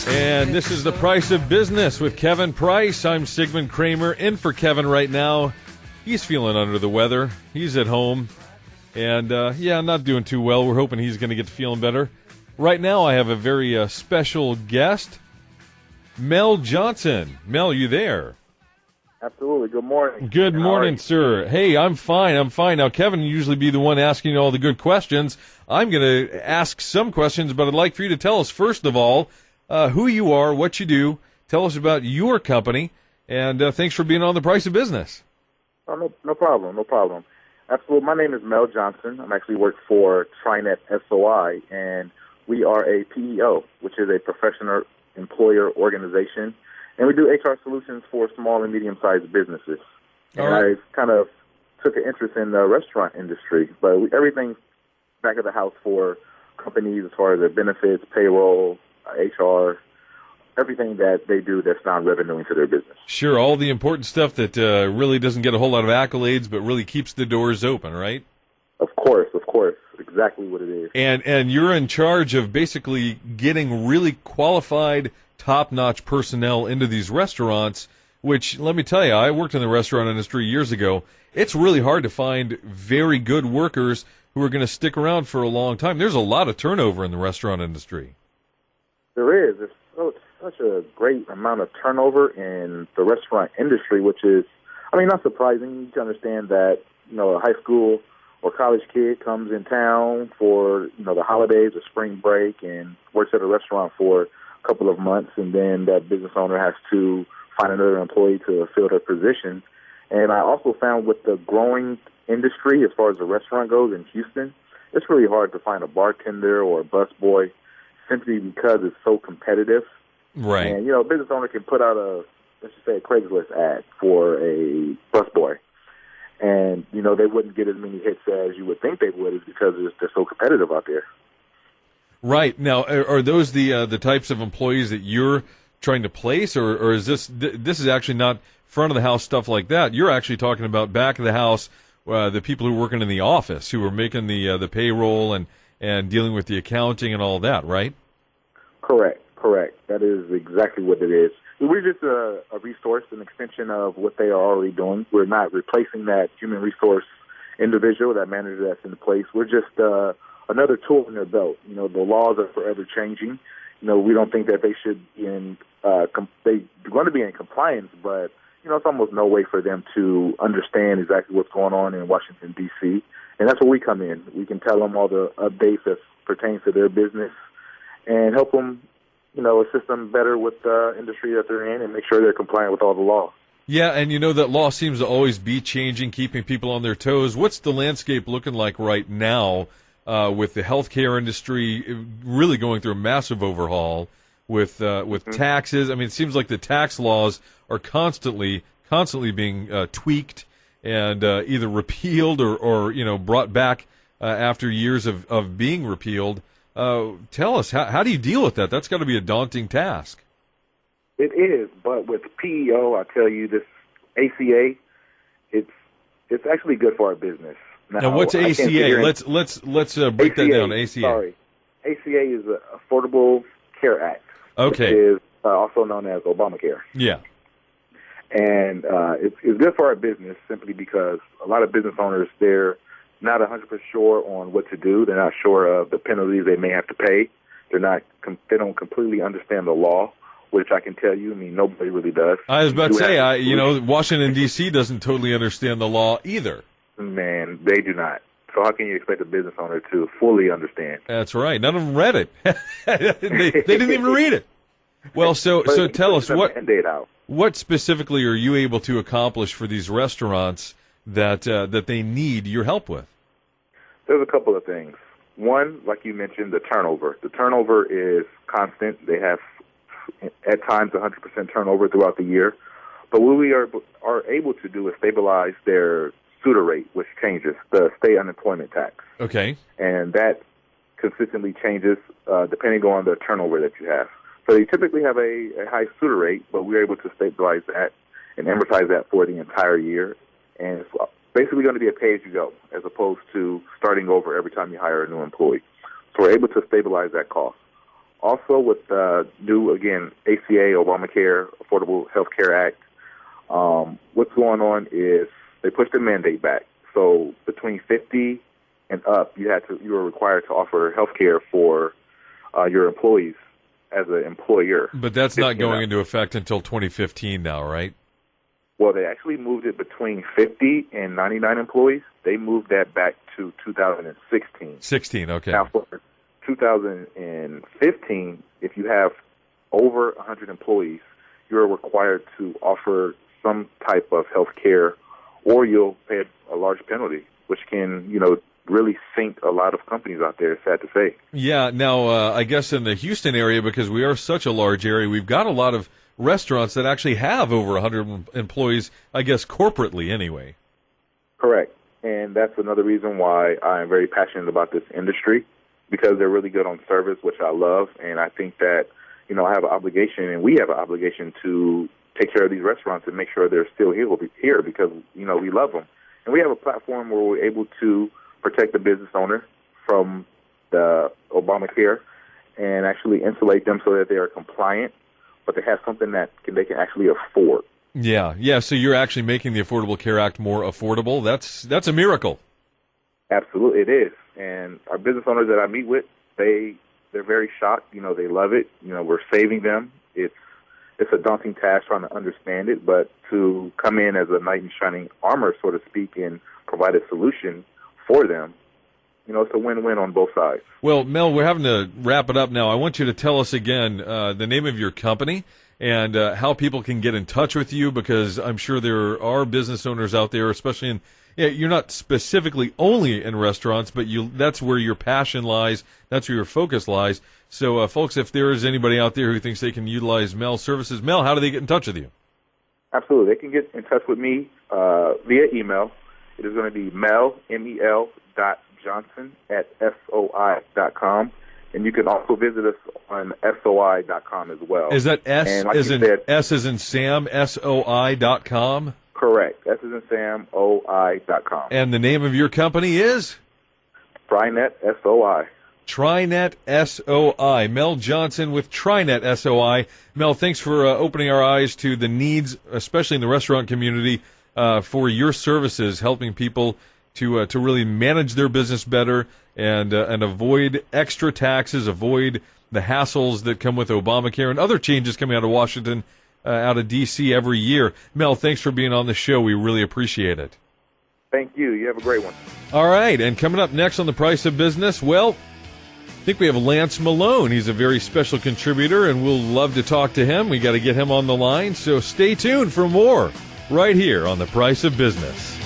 And this is The Price of Business with Kevin Price. I'm Sigmund Kramer, in for Kevin right now. He's feeling under the weather. He's at home. And, not doing too well. We're hoping he's going to get feeling better. Right now, I have a very special guest, Mel Johnson. Mel, you there? Absolutely. Good morning. Good morning, sir. Hey, I'm fine. Now, Kevin will usually be the one asking all the good questions. I'm going to ask some questions, but I'd like for you to tell us, first of all, who you are, what you do. Tell us about your company, and thanks for being on The Price of Business. Oh, no problem. Absolutely. My name is Mel Johnson. I'm actually work for TriNet SOI, and we are a PEO, which is a professional employer organization, and we do HR solutions for small and medium-sized businesses. All and right. I kind of took an interest in the restaurant industry, but everything's back of the house for companies as far as their benefits, payroll, HR, everything that they do that's non-revenue into their business. Sure, all the important stuff that really doesn't get a whole lot of accolades, but really keeps the doors open, right? Of course. Exactly what it is. And you're in charge of basically getting really qualified, top-notch personnel into these restaurants, which, let me tell you, I worked in the restaurant industry years ago. It's really hard to find very good workers who are going to stick around for a long time. There's a lot of turnover in the restaurant industry. There is. There's such a great amount of turnover in the restaurant industry, which is, not surprising. You can understand that, a high school or college kid comes in town for, the holidays or spring break and works at a restaurant for a couple of months, and then that business owner has to find another employee to fill their position. And I also found with the growing industry as far as the restaurant goes in Houston, it's really hard to find a bartender or a busboy simply because it's so competitive. Right. And, a business owner can put out let's just say a Craigslist ad for a busboy. And, they wouldn't get as many hits as you would think they would, is because they're so competitive out there. Right. Now, are those the types of employees that you're trying to place, or is this is actually not front of the house stuff like that? You're actually talking about back of the house, the people who are working in the office, who are making the payroll and dealing with the accounting and all that, right? Correct. That is exactly what it is. We're just a resource, an extension of what they are already doing. We're not replacing that human resource individual, that manager that's in place. We're just another tool in their belt. The laws are forever changing. We don't think that they should be they're going to be in compliance, but, it's almost no way for them to understand exactly what's going on in Washington, D.C., and that's where we come in. We can tell them all the updates that pertain to their business and help them, assist them better with the industry that they're in and make sure they're compliant with all the laws. Yeah, and that law seems to always be changing, keeping people on their toes. What's the landscape looking like right now with the healthcare industry really going through a massive overhaul with taxes? It seems like the tax laws are constantly being tweaked and either repealed or brought back after years of being repealed. Tell us, how do you deal with that? That's got to be a daunting task. It is, but with PEO, I tell you, this ACA, it's actually good for our business. Now what's ACA? Let's break that down. ACA. Sorry, ACA is the Affordable Care Act. Okay. Which is also known as Obamacare. Yeah. And it's good for our business simply because a lot of business owners, they're not 100% sure on what to do. They're not sure of the penalties they may have to pay. They don't completely understand the law, which I can tell you, nobody really does. I was about to say, Washington, D.C. doesn't totally understand the law either. Man, they do not. So how can you expect a business owner to fully understand? That's right. None of them read it. they didn't even read it. Well, so tell us, what specifically are you able to accomplish for these restaurants that they need your help with? There's a couple of things. One, like you mentioned, the turnover. The turnover is constant. They have, at times, 100% turnover throughout the year. But what we are able to do is stabilize their SUTA rate, which changes, the state unemployment tax. Okay. And that consistently changes depending on the turnover that you have. So you typically have a high SUTA rate, but we're able to stabilize that and amortize that for the entire year. And it's basically going to be a pay-as-you-go as opposed to starting over every time you hire a new employee. So we're able to stabilize that cost. Also, with the new, again, ACA, Obamacare, Affordable Health Care Act, what's going on is they pushed the mandate back. So between 50 and up, you were required to offer health care for your employees as an employer. But that's not going into effect until 2015 now, right? Well, they actually moved it between 50 and 99 employees. They moved that back to 2016. 16, okay. Now, for 2015, if you have over 100 employees, you're required to offer some type of health care, or you'll pay a large penalty, which can, really sink a lot of companies out there, sad to say. Yeah, now, I guess in the Houston area, because we are such a large area, we've got a lot of restaurants that actually have over 100 employees, I guess corporately anyway. Correct. And that's another reason why I'm very passionate about this industry, because they're really good on service, which I love. And I think that, I have an obligation, and we have an obligation to take care of these restaurants and make sure they're still here because, we love them. And we have a platform where we're able to protect the business owner from the Obamacare and actually insulate them so that they are compliant, but they have something that they can actually afford. Yeah. So you're actually making the Affordable Care Act more affordable. That's a miracle. Absolutely, it is. And our business owners that I meet with, they're very shocked. They love it. We're saving them. It's a daunting task trying to understand it, but to come in as a knight in shining armor, so to speak, and provide a solution for them, it's a win-win on both sides. Well, Mel, we're having to wrap it up now. I want you to tell us again the name of your company and how people can get in touch with you, because I'm sure there are business owners out there, especially you're not specifically only in restaurants, but that's where your passion lies. That's where your focus lies. So, folks, if there is anybody out there who thinks they can utilize Mel's services, Mel, how do they get in touch with you? Absolutely. They can get in touch with me via email. It is going to be Mel, MEL.Johnson@SOI.com. And you can also visit us on SOI.com as well. Is that S as in said, S as in Sam, SOI.com? Correct. S as in Sam, OI.com. And the name of your company is? TriNet SOI. TriNet SOI. Mel Johnson with TriNet SOI. Mel, thanks for opening our eyes to the needs, especially in the restaurant community, for your services, helping people to really manage their business better and avoid extra taxes, avoid the hassles that come with Obamacare and other changes coming out of Washington, out of D.C. every year. Mel, thanks for being on the show. We really appreciate it. Thank you. You have a great one. All right, and coming up next on The Price of Business, well, I think we have Lance Malone. He's a very special contributor, and we'll love to talk to him. We got to get him on the line, so stay tuned for more right here on The Price of Business.